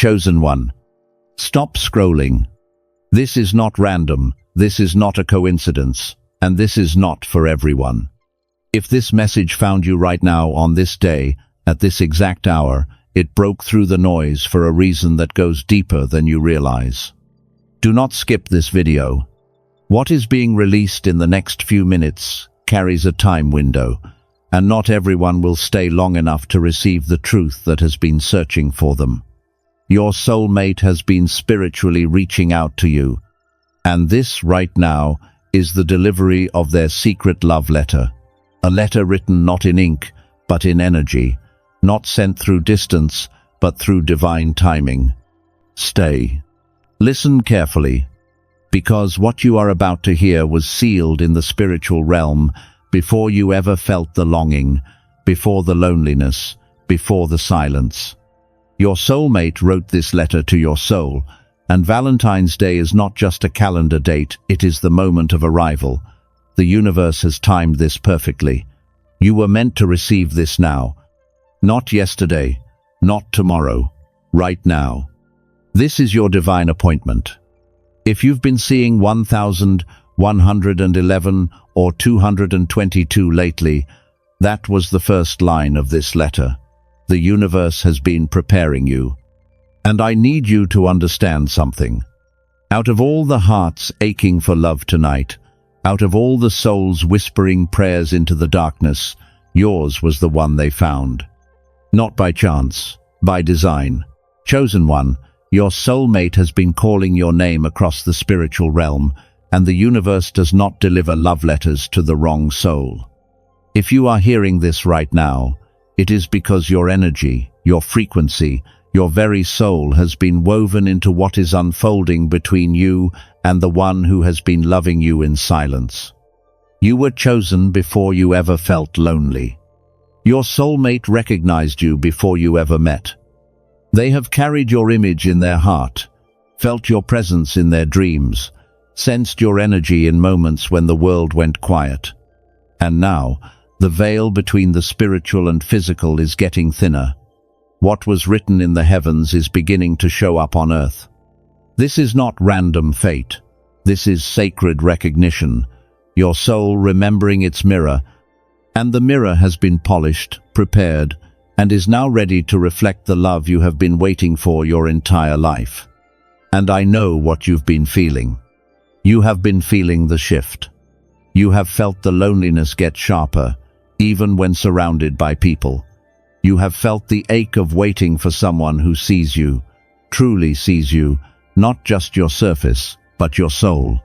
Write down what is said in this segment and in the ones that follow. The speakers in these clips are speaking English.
Chosen one. Stop scrolling. This is not random, this is not a coincidence, and this is not for everyone. If this message found you right now on this day, at this exact hour, it broke through the noise for a reason that goes deeper than you realize. Do not skip this video. What is being released in the next few minutes carries a time window, and not everyone will stay long enough to receive the truth that has been searching for them. Your soulmate has been spiritually reaching out to you, and this right now is the delivery of their secret love letter. A letter written not in ink, but in energy, not sent through distance, but through divine timing. Stay. Listen carefully, because what you are about to hear was sealed in the spiritual realm before you ever felt the longing, before the loneliness, before the silence. Your soulmate wrote this letter to your soul, and Valentine's Day is not just a calendar date, it is the moment of arrival. The universe has timed this perfectly. You were meant to receive this now. Not yesterday, not tomorrow, right now. This is your divine appointment. If you've been seeing 1111 or 222 lately, that was the first line of this letter. The universe has been preparing you. And I need you to understand something. Out of all the hearts aching for love tonight, out of all the souls whispering prayers into the darkness, yours was the one they found. Not by chance, by design. Chosen one, your soulmate has been calling your name across the spiritual realm, and the universe does not deliver love letters to the wrong soul. If you are hearing this right now, it is because your energy, your frequency, your very soul has been woven into what is unfolding between you and the one who has been loving you in silence. You were chosen before you ever felt lonely. Your soulmate recognized you before you ever met. They have carried your image in their heart, felt your presence in their dreams, sensed your energy in moments when the world went quiet. And now, the veil between the spiritual and physical is getting thinner. What was written in the heavens is beginning to show up on earth. This is not random fate. This is sacred recognition, your soul remembering its mirror, and the mirror has been polished, prepared, and is now ready to reflect the love you have been waiting for your entire life. And I know what you've been feeling. You have been feeling the shift. You have felt the loneliness get sharper, even when surrounded by people. You have felt the ache of waiting for someone who sees you, truly sees you, not just your surface, but your soul.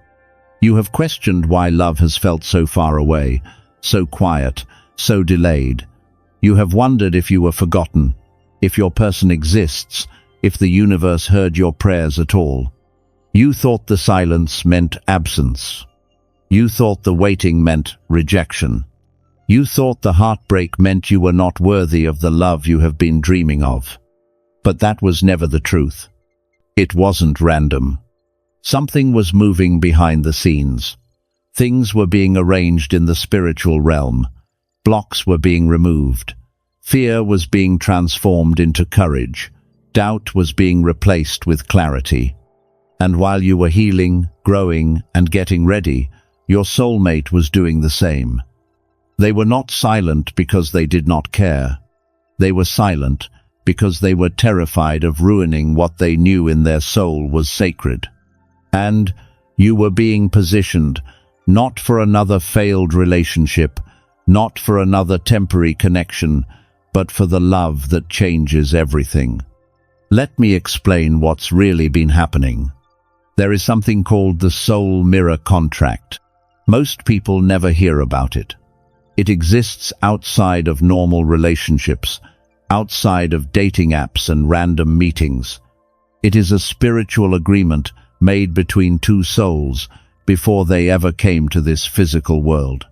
You have questioned why love has felt so far away, so quiet, so delayed. You have wondered if you were forgotten, if your person exists, if the universe heard your prayers at all. You thought the silence meant absence. You thought the waiting meant rejection. You thought the heartbreak meant you were not worthy of the love you have been dreaming of. But that was never the truth. It wasn't random. Something was moving behind the scenes. Things were being arranged in the spiritual realm. Blocks were being removed. Fear was being transformed into courage. Doubt was being replaced with clarity. And while you were healing, growing, and getting ready, your soulmate was doing the same. They were not silent because they did not care. They were silent because they were terrified of ruining what they knew in their soul was sacred. And you were being positioned, not for another failed relationship, not for another temporary connection, but for the love that changes everything. Let me explain what's really been happening. There is something called the soul mirror contract. Most people never hear about it. It exists outside of normal relationships, outside of dating apps and random meetings. It is a spiritual agreement made between two souls before they ever came to this physical world.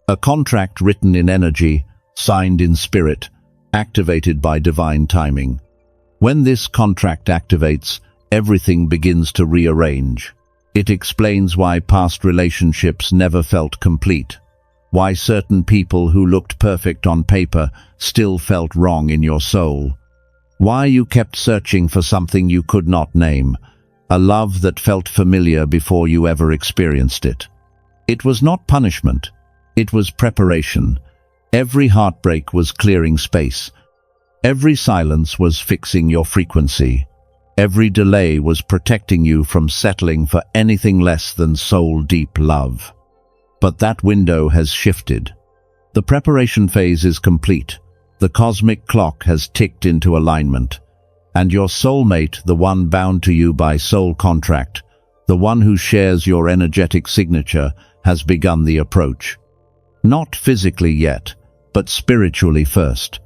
A contract written in energy, signed in spirit, activated by divine timing. When this contract activates, everything begins to rearrange. It explains why past relationships never felt complete, why certain people who looked perfect on paper still felt wrong in your soul, Why you kept searching for something you could not name, a love that felt familiar before you ever experienced it. It was not punishment, it was preparation. Every heartbreak was clearing space. Every silence was fixing your frequency. Every delay was protecting you from settling for anything less than soul-deep love. But that window has shifted. The preparation phase is complete. The cosmic clock has ticked into alignment. And your soulmate, the one bound to you by soul contract, the one who shares your energetic signature, has begun the approach. Not physically yet, but spiritually first.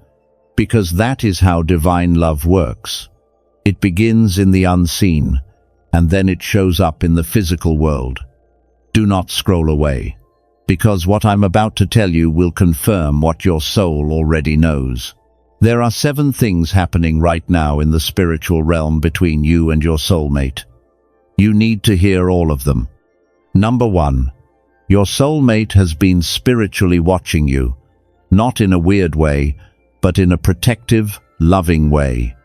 Because that is how divine love works. It begins in the unseen, and then it shows up in the physical world. Do not scroll away, because what I'm about to tell you will confirm what your soul already knows. There are 7 things happening right now in the spiritual realm between you and your soulmate. You need to hear all of them. Number 1. Your soulmate has been spiritually watching you, not in a weird way, but in a protective, loving way.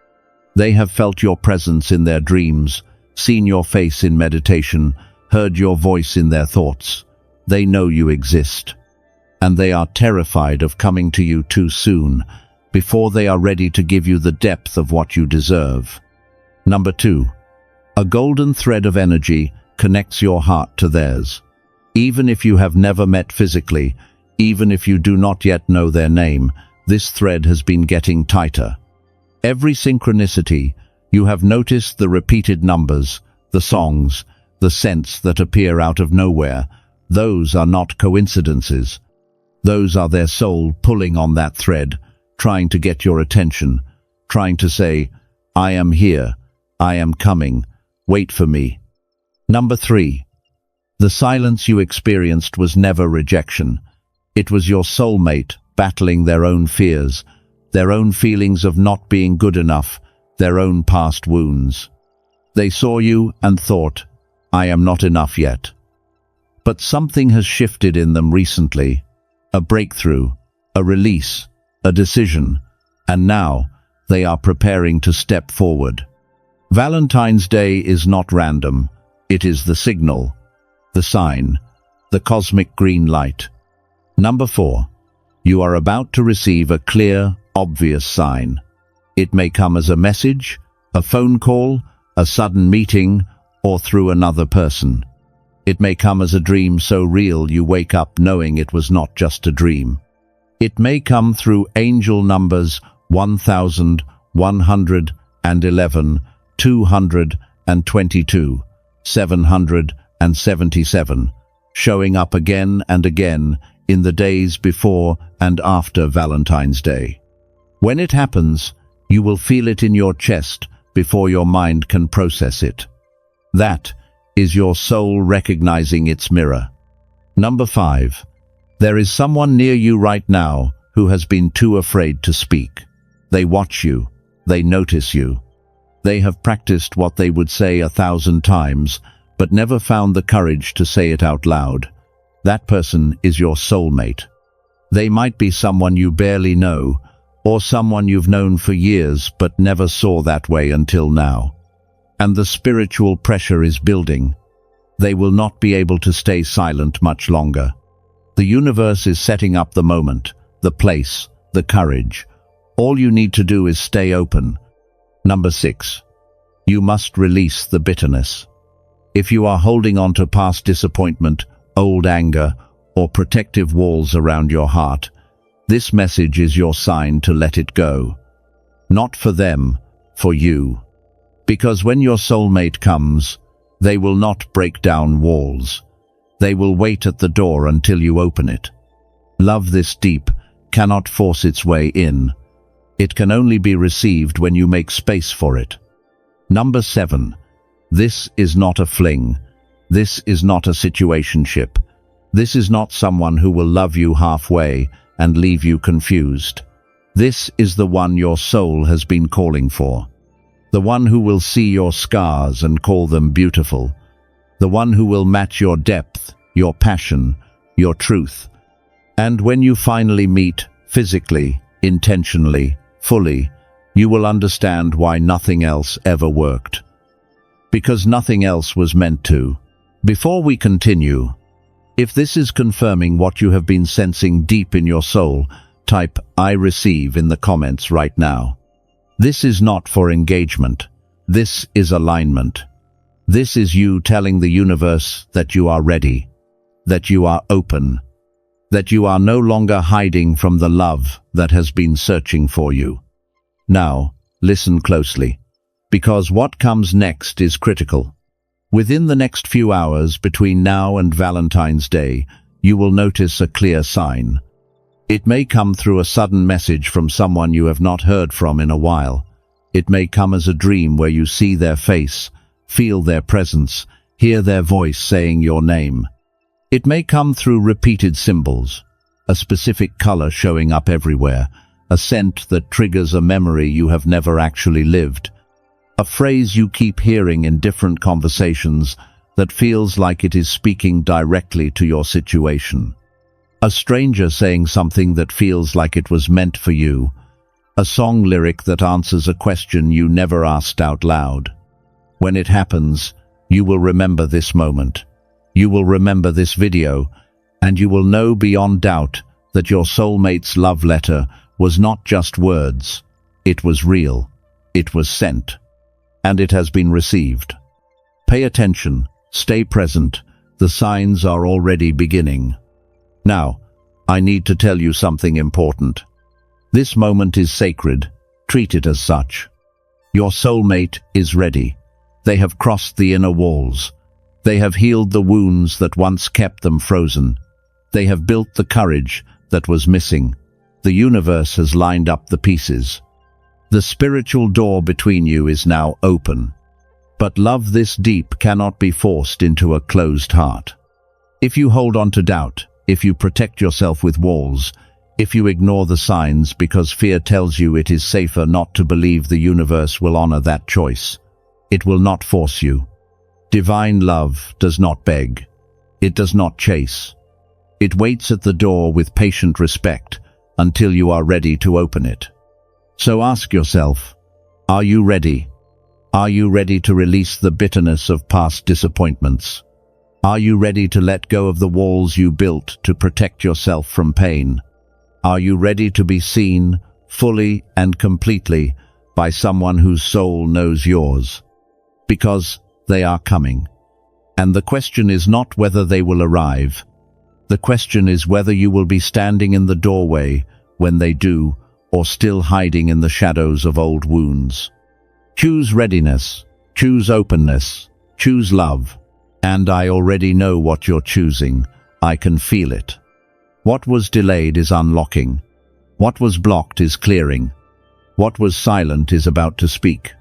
They have felt your presence in their dreams, seen your face in meditation, heard your voice in their thoughts. They know you exist. And they are terrified of coming to you too soon, before they are ready to give you the depth of what you deserve. Number 2. A golden thread of energy connects your heart to theirs. Even if you have never met physically, even if you do not yet know their name, this thread has been getting tighter. Every synchronicity, you have noticed the repeated numbers, the songs, the scents that appear out of nowhere. Those are not coincidences. Those are their soul pulling on that thread, trying to get your attention, trying to say, I am here, I am coming, wait for me. Number 3. The silence you experienced was never rejection. It was your soulmate battling their own fears, their own feelings of not being good enough, their own past wounds. They saw you and thought, I am not enough yet. But something has shifted in them recently. A breakthrough, a release, a decision, and now they are preparing to step forward. Valentine's Day is not random. It is the signal, the sign, the cosmic green light. Number 4. You are about to receive a clear, obvious sign. It may come as a message, a phone call, a sudden meeting, or through another person. It may come as a dream so real you wake up knowing it was not just a dream. It may come through angel numbers 1111, 222, 777, showing up again and again in the days before and after Valentine's Day. When it happens, you will feel it in your chest before your mind can process it. That is your soul recognizing its mirror. Number 5. There is someone near you right now who has been too afraid to speak. They watch you. They notice you. They have practiced what they would say 1,000 times, but never found the courage to say it out loud. That person is your soulmate. They might be someone you barely know, or someone you've known for years but never saw that way until now. And the spiritual pressure is building. They will not be able to stay silent much longer. The universe is setting up the moment, the place, the courage. All you need to do is stay open. Number 6. You must release the bitterness. If you are holding on to past disappointment, old anger, or protective walls around your heart, this message is your sign to let it go. Not for them, for you. Because when your soulmate comes, they will not break down walls. They will wait at the door until you open it. Love this deep cannot force its way in. It can only be received when you make space for it. Number 7. This is not a fling. This is not a situationship. This is not someone who will love you halfway and leave you confused. This is the one your soul has been calling for. The one who will see your scars and call them beautiful. The one who will match your depth, your passion, your truth. And when you finally meet, physically, intentionally, fully, You will understand why nothing else ever worked. Because nothing else was meant to. Before we continue, if this is confirming what you have been sensing deep in your soul, type "I receive" in the comments right now. This is not for engagement. This is alignment. This is you telling the universe that you are ready, that you are open, that you are no longer hiding from the love that has been searching for you. Now, listen closely, because what comes next is critical. Within the next few hours between now and Valentine's Day, you will notice a clear sign. It may come through a sudden message from someone you have not heard from in a while. It may come as a dream where you see their face, feel their presence, hear their voice saying your name. It may come through repeated symbols, a specific color showing up everywhere, a scent that triggers a memory you have never actually lived, a phrase you keep hearing in different conversations that feels like it is speaking directly to your situation. A stranger saying something that feels like it was meant for you. A song lyric that answers a question you never asked out loud. When it happens, you will remember this moment. You will remember this video, and you will know beyond doubt that your soulmate's love letter was not just words. It was real. It was sent. And it has been received. Pay attention. Stay present. The signs are already beginning. Now, I need to tell you something important. This moment is sacred. Treat it as such. Your soulmate is ready. They have crossed the inner walls. They have healed the wounds that once kept them frozen. They have built the courage that was missing. The universe has lined up the pieces. The spiritual door between you is now open. But love this deep cannot be forced into a closed heart. If you hold on to doubt, if you protect yourself with walls, if you ignore the signs because fear tells you it is safer not to believe, the universe will honor that choice. It will not force you. Divine love does not beg. It does not chase. It waits at the door with patient respect until you are ready to open it. So ask yourself, are you ready? Are you ready to release the bitterness of past disappointments? Are you ready to let go of the walls you built to protect yourself from pain? Are you ready to be seen fully and completely by someone whose soul knows yours? Because they are coming. And the question is not whether they will arrive. The question is whether you will be standing in the doorway when they do, or still hiding in the shadows of old wounds. Choose readiness, choose openness, choose love. And I already know what you're choosing. I can feel it. What was delayed is unlocking. What was blocked is clearing. What was silent is about to speak.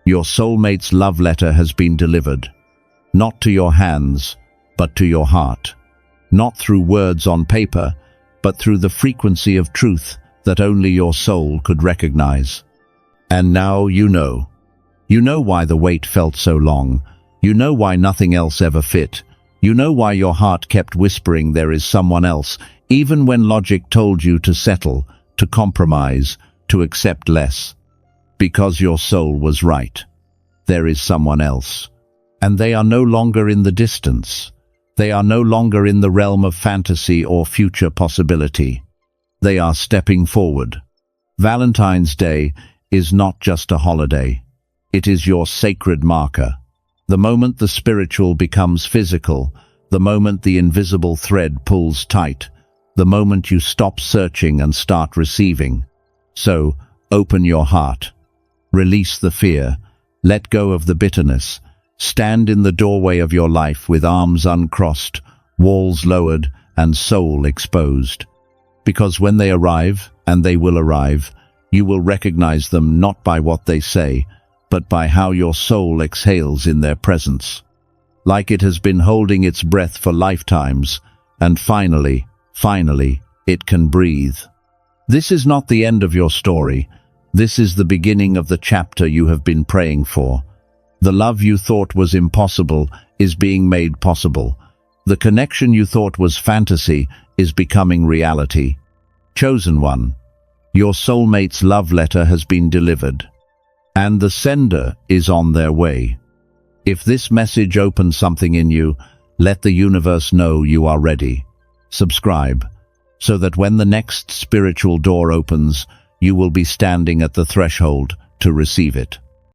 Your soulmate's love letter has been delivered. Not to your hands, but to your heart. Not through words on paper, but through the frequency of truth that only your soul could recognize. And now you know. You know why the wait felt so long. You know why nothing else ever fit. You know why your heart kept whispering there is someone else, even when logic told you to settle, to compromise, to accept less. Because your soul was right. There is someone else. And they are no longer in the distance. They are no longer in the realm of fantasy or future possibility. They are stepping forward. Valentine's Day is not just a holiday. It is your sacred marker. The moment the spiritual becomes physical, the moment the invisible thread pulls tight, the moment you stop searching and start receiving. So, open your heart. Release the fear. Let go of the bitterness. Stand in the doorway of your life with arms uncrossed, walls lowered, and soul exposed. Because when they arrive, and they will arrive, you will recognize them not by what they say, but by how your soul exhales in their presence. Like it has been holding its breath for lifetimes, and finally, it can breathe. This is not the end of your story. This is the beginning of the chapter you have been praying for. The love you thought was impossible is being made possible. The connection you thought was fantasy is becoming reality. Chosen one, Your soulmate's love letter has been delivered, and the sender is on their way. If this message opens something in you, let the universe know you are ready. Subscribe, so that when the next spiritual door opens, you will be standing at the threshold to receive it.